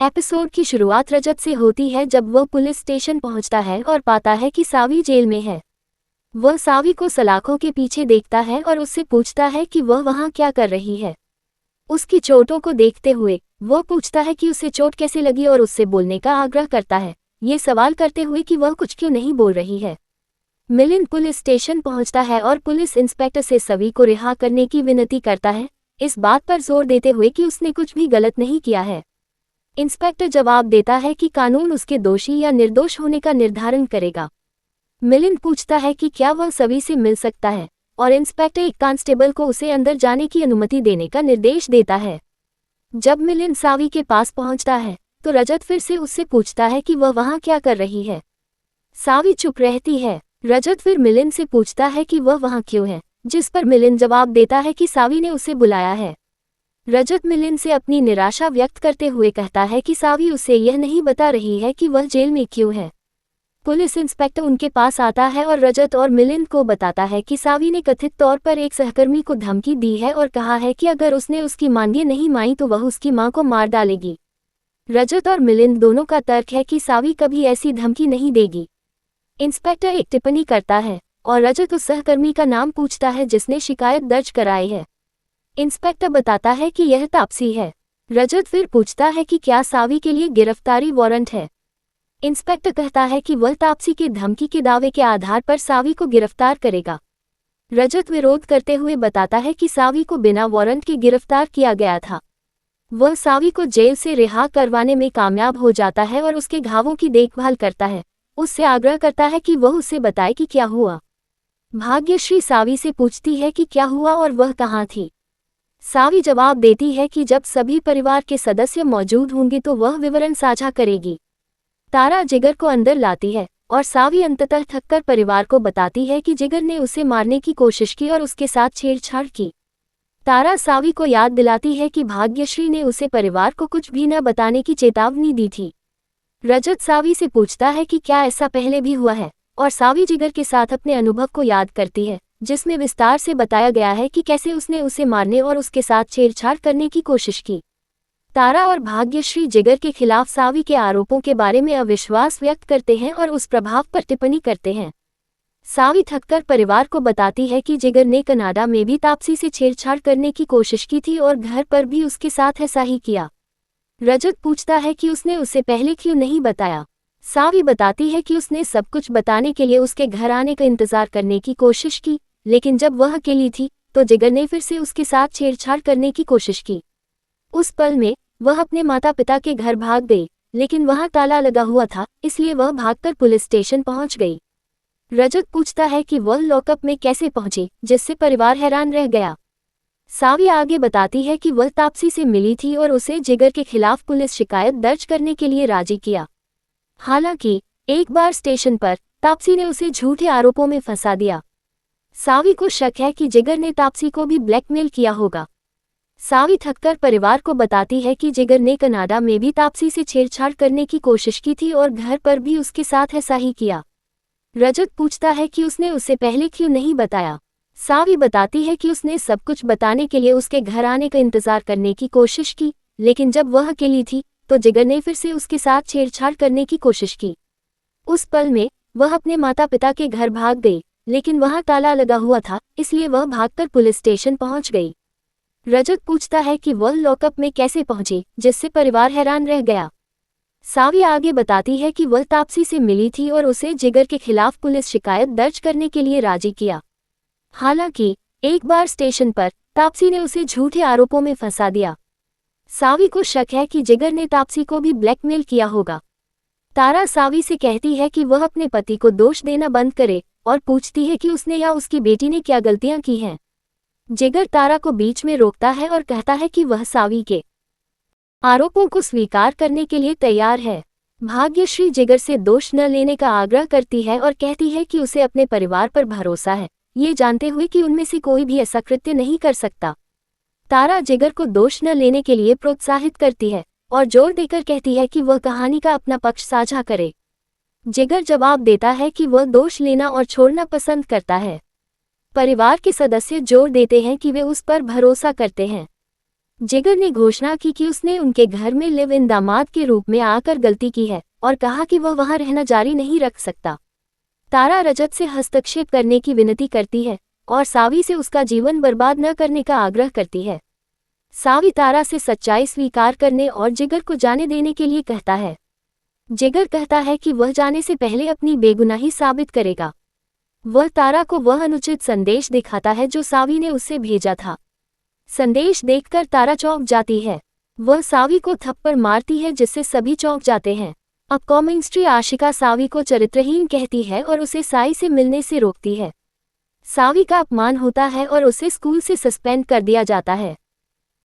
Episode की शुरुआत रजत से होती है जब वह पुलिस स्टेशन पहुंचता है और पाता है कि सावी जेल में है। वह सावी को सलाखों के पीछे देखता है और उससे पूछता है कि वह वहां क्या कर रही है। उसकी चोटों को देखते हुए वह पूछता है कि उसे चोट कैसे लगी और उससे बोलने का आग्रह करता है, ये सवाल करते हुए कि वह कुछ क्यों नहीं बोल रही है। मिलिंद पुलिस स्टेशन पहुंचता है और पुलिस इंस्पेक्टर से सवी को रिहा करने की विनती करता है, इस बात पर जोर देते हुए कि उसने कुछ भी गलत नहीं किया है। इंस्पेक्टर जवाब देता है कि कानून उसके दोषी या निर्दोष होने का निर्धारण करेगा। मिलिंद पूछता है कि क्या वह सवी से मिल सकता है और इंस्पेक्टर एक कांस्टेबल को उसे अंदर जाने की अनुमति देने का निर्देश देता है। जब मिलिंद सावी के पास पहुंचता है तो रजत फिर से उससे पूछता है कि वह वहां क्या कर रही है। सावी चुप रहती है। रजत फिर मिलिंद से पूछता है कि वह वहां क्यों है, जिस पर मिलिंद जवाब देता है कि सावी ने उसे बुलाया है। रजत मिलिंद से अपनी निराशा व्यक्त करते हुए कहता है कि सावी उसे यह नहीं बता रही है कि वह जेल में क्यों है। पुलिस इंस्पेक्टर उनके पास आता है और रजत और मिलिंद को बताता है कि सावी ने कथित तौर पर एक सहकर्मी को धमकी दी है और कहा है कि अगर उसने उसकी मांगें नहीं मानी तो वह उसकी मां को मार डालेगी। रजत और मिलिंद दोनों का तर्क है कि सावी कभी ऐसी धमकी नहीं देगी। इंस्पेक्टर एक टिप्पणी करता है और रजत उस सहकर्मी का नाम पूछता है जिसने शिकायत दर्ज कराई है। इंस्पेक्टर बताता है कि यह तापसी है। रजत फिर पूछता है कि क्या सावी के लिए गिरफ्तारी वारंट है। इंस्पेक्टर कहता है कि वह तापसी के धमकी के दावे के आधार पर सावी को गिरफ्तार करेगा। रजत विरोध करते हुए बताता है कि सावी को बिना वारंट के गिरफ्तार किया गया था। वह सावी को जेल से रिहा करवाने में कामयाब हो जाता है और उसके घावों की देखभाल करता है। उससे आग्रह करता है कि वह उसे बताए कि क्या हुआ। भाग्यश्री सावी से पूछती है कि क्या हुआ और वह कहाँ थी। सावी जवाब देती है कि जब सभी परिवार के सदस्य मौजूद होंगे तो वह विवरण साझा करेगी। तारा जिगर को अंदर लाती है और सावी अंततः थककर परिवार को बताती है कि जिगर ने उसे मारने की कोशिश की और उसके साथ छेड़छाड़ की। तारा सावी को याद दिलाती है कि भाग्यश्री ने उसे परिवार को कुछ भी न बताने की चेतावनी दी थी। रजत सावी से पूछता है कि क्या ऐसा पहले भी हुआ है और सावी जिगर के साथ अपने अनुभव को याद करती है, जिसमें विस्तार से बताया गया है कि कैसे उसने उसे मारने और उसके साथ छेड़छाड़ करने की कोशिश की। तारा और भाग्यश्री जिगर के खिलाफ सावी के आरोपों के बारे में अविश्वास व्यक्त करते हैं और उस प्रभाव पर टिप्पणी करते हैं। सावी थककर परिवार को बताती है कि जिगर ने कनाडा में भी तापसी से छेड़छाड़ करने की कोशिश की थी और घर पर भी उसके साथ ऐसा ही किया। रजत पूछता है कि उसने उसे पहले क्यों नहीं बताया। सावी बताती है कि उसने सब कुछ बताने के लिए उसके घर आने का इंतजार करने की कोशिश की, लेकिन जब वह अकेली थी तो जिगर ने फिर से उसके साथ छेड़छाड़ करने की कोशिश की। उस पल में वह अपने माता पिता के घर भाग गई, लेकिन वहां ताला लगा हुआ था, इसलिए वह भागकर पुलिस स्टेशन पहुंच गई। रजत पूछता है कि वह लॉकअप में कैसे पहुंची, जिससे परिवार हैरान रह गया। सावी आगे बताती है कि वह तापसी से मिली थी और उसे जिगर के खिलाफ पुलिस शिकायत दर्ज करने के लिए राजी किया। हालांकि एक बार स्टेशन पर तापसी ने उसे झूठे आरोपों में फंसा दिया। सावी को शक है कि जिगर ने तापसी को भी ब्लैकमेल किया होगा। सावी थककर परिवार को बताती है कि जिगर ने कनाडा में भी तापसी से छेड़छाड़ करने की कोशिश की थी और घर पर भी उसके साथ ऐसा ही किया। रजत पूछता है कि उसने उसे पहले क्यों नहीं बताया। सावी बताती है कि उसने सब कुछ बताने के लिए उसके घर आने का इंतजार करने की कोशिश की, लेकिन जब वह अकेली थी तो जिगर ने फिर से उसके साथ छेड़छाड़ करने की कोशिश की। उस पल में वह अपने माता पिता के घर भाग गई, लेकिन वहां ताला लगा हुआ था, इसलिए वह भागकर पुलिस स्टेशन पहुंच गई। रजत पूछता है कि वह लॉकअप में कैसे पहुंची, जिससे परिवार हैरान रह गया। सावी आगे बताती है कि वह तापसी से मिली थी और उसे जिगर के खिलाफ पुलिस शिकायत दर्ज करने के लिए राजी किया। हालांकि एक बार स्टेशन पर तापसी ने उसे झूठे आरोपों में फंसा दिया। सावी को शक है कि जिगर ने तापसी को भी ब्लैकमेल किया होगा। तारा सावी से कहती है कि वह अपने पति को दोष देना बंद करे और पूछती है कि उसने या उसकी बेटी ने क्या गलतियां की हैं। जिगर तारा को बीच में रोकता है और कहता है कि वह सावी के आरोपों को स्वीकार करने के लिए तैयार है। भाग्यश्री जिगर से दोष न लेने का आग्रह करती है और कहती है कि उसे अपने परिवार पर भरोसा है, ये जानते हुए कि उनमें से कोई भी ऐसा कृत्य नहीं कर सकता। तारा जिगर को दोष न लेने के लिए प्रोत्साहित करती है और जोर देकर कहती है कि वह कहानी का अपना पक्ष साझा करे। जिगर जवाब देता है कि वह दोष लेना और छोड़ना पसंद करता है। परिवार के सदस्य जोर देते हैं कि वे उस पर भरोसा करते हैं। जिगर ने घोषणा की कि उसने उनके घर में लिव इन दामाद के रूप में आकर गलती की है और कहा कि वह वहां रहना जारी नहीं रख सकता। तारा रजत से हस्तक्षेप करने की विनती करती है और सावी से उसका जीवन बर्बाद न करने का आग्रह करती है। सावी तारा से सच्चाई स्वीकार करने और जिगर को जाने देने के लिए कहता है। जिगर कहता है कि वह जाने से पहले अपनी बेगुनाही साबित करेगा। वह तारा को वह अनुचित संदेश दिखाता है जो सावी ने उससे भेजा था। संदेश देखकर तारा चौंक जाती है। वह सावी को थप्पड़ मारती है जिससे सभी चौंक जाते हैं। अब कॉमिंस्ट्री आशिका सावी को चरित्रहीन कहती है और उसे साई से मिलने से रोकती है। सावी का अपमान होता है और उसे स्कूल से सस्पेंड कर दिया जाता है।